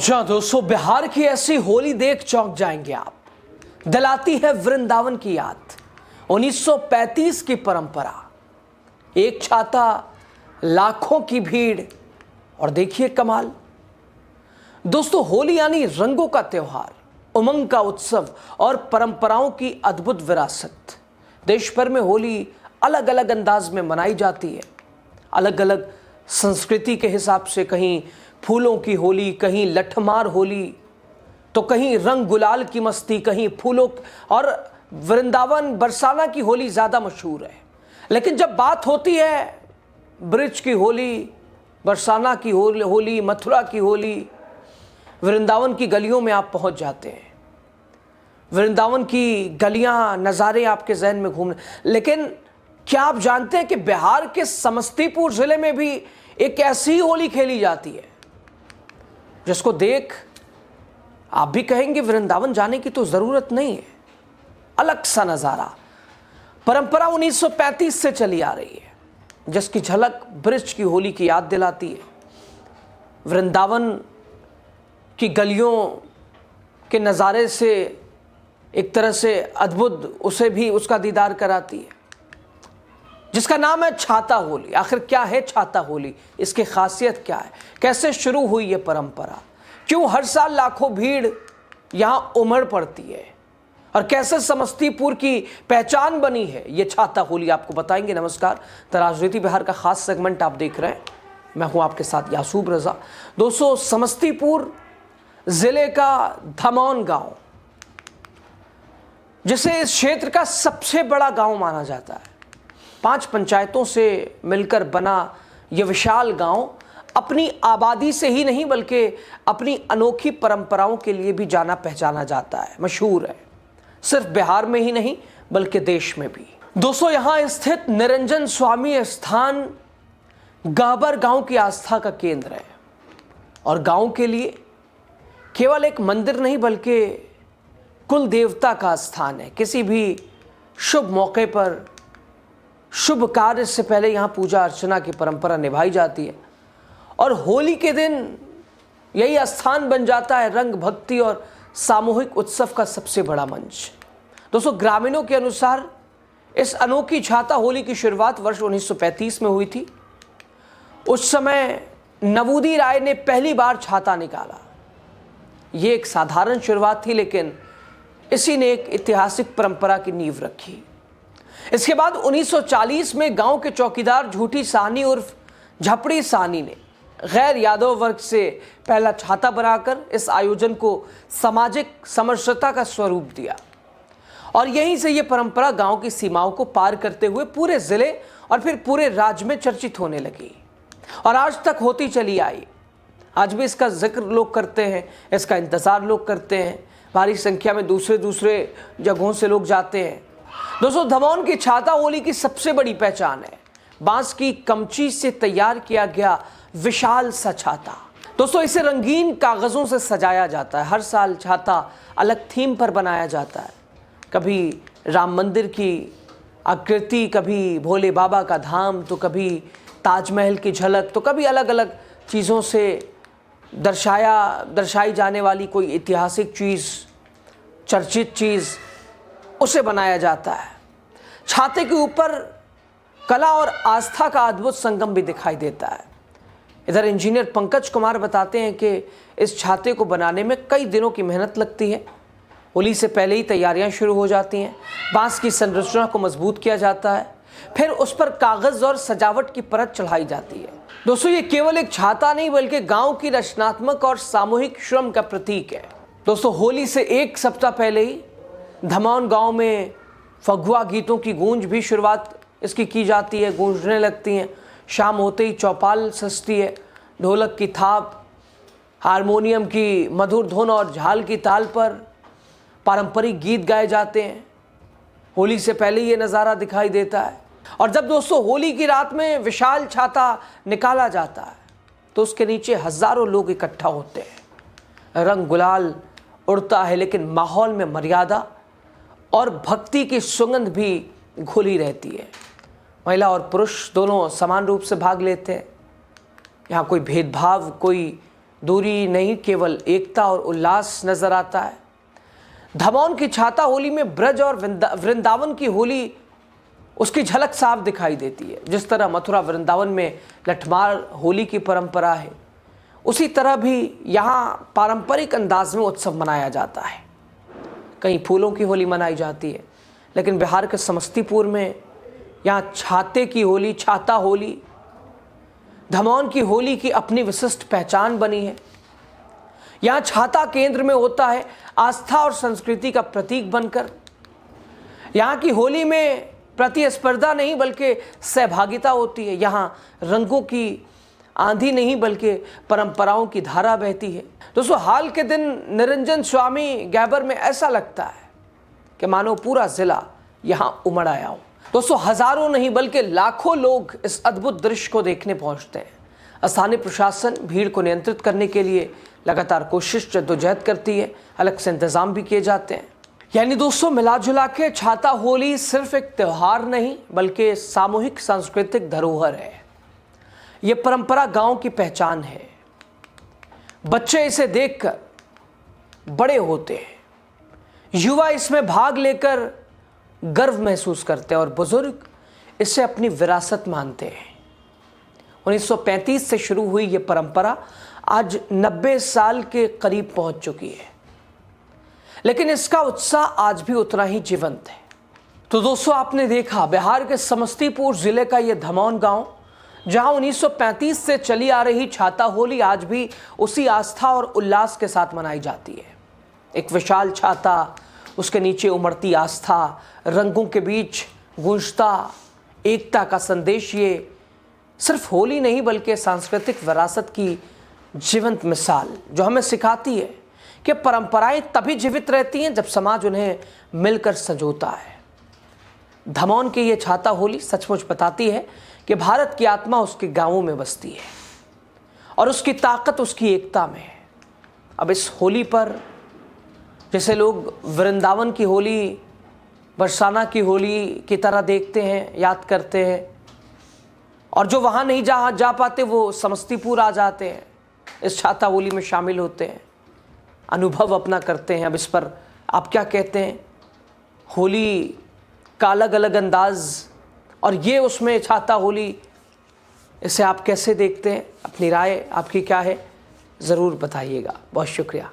जहाँ दोस्तों बिहार की ऐसी होली देख चौंक जाएंगे आप। दिलाती है वृंदावन की याद। 1935 की परंपरा, एक छाता, लाखों की भीड़ और देखिए कमाल। दोस्तों होली यानी रंगों का त्योहार, उमंग का उत्सव और परंपराओं की अद्भुत विरासत। देश भर में होली अलग अलग अंदाज में मनाई जाती है, अलग अलग संस्कृति के हिसाब से। कहीं फूलों की होली, कहीं लठमार होली, तो कहीं रंग गुलाल की मस्ती, कहीं फूलों। और वृंदावन बरसाना की होली ज़्यादा मशहूर है। लेकिन जब बात होती है ब्रिज की होली, बरसाना की होली, मथुरा की होली, वृंदावन की गलियों में आप पहुंच जाते हैं। वृंदावन की गलियां, नज़ारे आपके जहन में घूमने। लेकिन क्या आप जानते हैं कि बिहार के समस्तीपुर ज़िले में भी एक ऐसी होली खेली जाती है जिसको देख आप भी कहेंगे वृंदावन जाने की तो ज़रूरत नहीं है। अलग सा नज़ारा, परंपरा 1935 से चली आ रही है, जिसकी झलक ब्रिज की होली की याद दिलाती है। वृंदावन की गलियों के नज़ारे से एक तरह से अद्भुत उसे भी उसका दीदार कराती है, जिसका नाम है छाता होली। आखिर क्या है छाता होली, इसकी खासियत क्या है, कैसे शुरू हुई ये परंपरा, क्यों हर साल लाखों भीड़ यहाँ उमड़ पड़ती है और कैसे समस्तीपुर की पहचान बनी है ये छाता होली, आपको बताएंगे। नमस्कार, द राजनीति बिहार का खास सेगमेंट आप देख रहे हैं। मैं हूँ आपके साथ यासूब रजा। दोस्तों समस्तीपुर ज़िले का धमौन गांव, जिसे इस क्षेत्र का सबसे बड़ा गांव माना जाता है, 5 पंचायतों से मिलकर बना यह विशाल गांव अपनी आबादी से ही नहीं बल्कि अपनी अनोखी परंपराओं के लिए भी जाना पहचाना जाता है, मशहूर है। सिर्फ बिहार में ही नहीं बल्कि देश में भी। दोस्तों यहाँ स्थित निरंजन स्वामी स्थान गाबर गांव की आस्था का केंद्र है और गांव के लिए केवल एक मंदिर नहीं बल्कि कुल देवता का स्थान है। किसी भी शुभ मौके पर, शुभ कार्य से पहले यहाँ पूजा अर्चना की परंपरा निभाई जाती है और होली के दिन यही स्थान बन जाता है रंग, भक्ति और सामूहिक उत्सव का सबसे बड़ा मंच। दोस्तों ग्रामीणों के अनुसार इस अनोखी छाता होली की शुरुआत वर्ष 1935 में हुई थी। उस समय नवूदी राय ने पहली बार छाता निकाला। ये एक साधारण शुरुआत थी, लेकिन इसी ने एक ऐतिहासिक परंपरा की नींव रखी। इसके बाद 1940 में गांव के चौकीदार झूठी साहनी उर्फ झपड़ी साहनी ने गैर यादव वर्ग से पहला छाता बनाकर इस आयोजन को सामाजिक समरसता का स्वरूप दिया और यहीं से ये परंपरा गांव की सीमाओं को पार करते हुए पूरे जिले और फिर पूरे राज्य में चर्चित होने लगी और आज तक होती चली आई। आज भी इसका जिक्र लोग करते हैं, इसका इंतज़ार लोग करते हैं। भारी संख्या में दूसरे जगहों से लोग जाते हैं। दोस्तों धमौन की छाता होली की सबसे बड़ी पहचान है बांस की कमची से तैयार किया गया विशाल सा छाता। दोस्तों इसे रंगीन कागज़ों से सजाया जाता है। हर साल छाता अलग थीम पर बनाया जाता है। कभी राम मंदिर की आकृति, कभी भोले बाबा का धाम, तो कभी ताजमहल की झलक, तो कभी अलग अलग चीज़ों से दर्शाई जाने वाली कोई ऐतिहासिक चीज़, चर्चित चीज़, उसे बनाया जाता है। छाते के ऊपर कला और आस्था का अद्भुत संगम भी दिखाई देता है। इधर इंजीनियर पंकज कुमार बताते हैं कि इस छाते को बनाने में कई दिनों की मेहनत लगती है। होली से पहले ही तैयारियां शुरू हो जाती हैं। बांस की संरचना को मजबूत किया जाता है, फिर उस पर कागज़ और सजावट की परत चढ़ाई जाती है। दोस्तों ये केवल एक छाता नहीं बल्कि गांव की रचनात्मक और सामूहिक श्रम का प्रतीक है। दोस्तों होली से एक सप्ताह पहले ही धमौन गांव में फगुआ गीतों की गूंज भी शुरुआत इसकी की जाती है, गूंजने लगती हैं। शाम होते ही चौपाल सजती है, ढोलक की थाप, हारमोनियम की मधुर धुन और झाल की ताल पर पारंपरिक गीत गाए जाते हैं। होली से पहले ये नज़ारा दिखाई देता है। और जब दोस्तों होली की रात में विशाल छाता निकाला जाता है तो उसके नीचे हज़ारों लोग इकट्ठा होते हैं। रंग गुलाल उड़ता है, लेकिन माहौल में मर्यादा और भक्ति की सुगंध भी घुली रहती है। महिला और पुरुष दोनों समान रूप से भाग लेते हैं। यहाँ कोई भेदभाव, कोई दूरी नहीं, केवल एकता और उल्लास नजर आता है। दमोह की छाता होली में ब्रज और वृंदावन की होली, उसकी झलक साफ दिखाई देती है। जिस तरह मथुरा वृंदावन में लठमार होली की परंपरा है, उसी तरह भी यहाँ पारंपरिक अंदाज में उत्सव मनाया जाता है। कहीं फूलों की होली मनाई जाती है, लेकिन बिहार के समस्तीपुर में यहाँ छाते की होली, छाता होली, दमोह की होली की अपनी विशिष्ट पहचान बनी है। यहाँ छाता केंद्र में होता है, आस्था और संस्कृति का प्रतीक बनकर। यहाँ की होली में प्रतिस्पर्धा नहीं बल्कि सहभागिता होती है। यहाँ रंगों की आंधी नहीं बल्कि परंपराओं की धारा बहती है। दोस्तों, हाल के दिन निरंजन स्वामी गैबर में ऐसा लगता है कि मानो पूरा जिला यहाँ उमड़ आया हो। दोस्तों, हजारों नहीं बल्कि लाखों लोग इस अद्भुत दृश्य को देखने पहुंचते हैं। स्थानीय प्रशासन भीड़ को नियंत्रित करने के लिए लगातार कोशिश जद्दोजहद करती है, अलग से इंतजाम भी किए जाते हैं। यानी दोस्तों, मिला जुला के छाता होली सिर्फ एक त्यौहार नहीं बल्कि सामूहिक सांस्कृतिक धरोहर है। ये परंपरा गांव की पहचान है। बच्चे इसे देखकर बड़े होते हैं, युवा इसमें भाग लेकर गर्व महसूस करते हैं और बुजुर्ग इसे अपनी विरासत मानते हैं। 1935 से शुरू हुई ये परंपरा आज 90 साल के करीब पहुंच चुकी है, लेकिन इसका उत्साह आज भी उतना ही जीवंत है। तो दोस्तों, आपने देखा बिहार के समस्तीपुर जिले का ये दमोह गांव, जहां 1935 से चली आ रही छाता होली आज भी उसी आस्था और उल्लास के साथ मनाई जाती है। एक विशाल छाता, उसके नीचे उमड़ती आस्था, रंगों के बीच गूंजता एकता का संदेश, ये सिर्फ होली नहीं बल्कि सांस्कृतिक विरासत की जीवंत मिसाल, जो हमें सिखाती है कि परंपराएं तभी जीवित रहती हैं जब समाज उन्हें मिलकर संजोता है। दमोह की ये छाता होली सचमुच बताती है कि भारत की आत्मा उसके गांवों में बसती है और उसकी ताकत उसकी एकता में है। अब इस होली पर जैसे लोग वृंदावन की होली, बरसाना की होली की तरह देखते हैं, याद करते हैं, और जो वहाँ नहीं जा पाते वो समस्तीपुर आ जाते हैं, इस छाता होली में शामिल होते हैं, अनुभव अपना करते हैं। अब इस पर आप क्या कहते हैं? होली का अलग अलग अंदाज और ये उसमें छाता होली, इसे आप कैसे देखते हैं? अपनी राय आपकी क्या है, ज़रूर बताइएगा। बहुत शुक्रिया।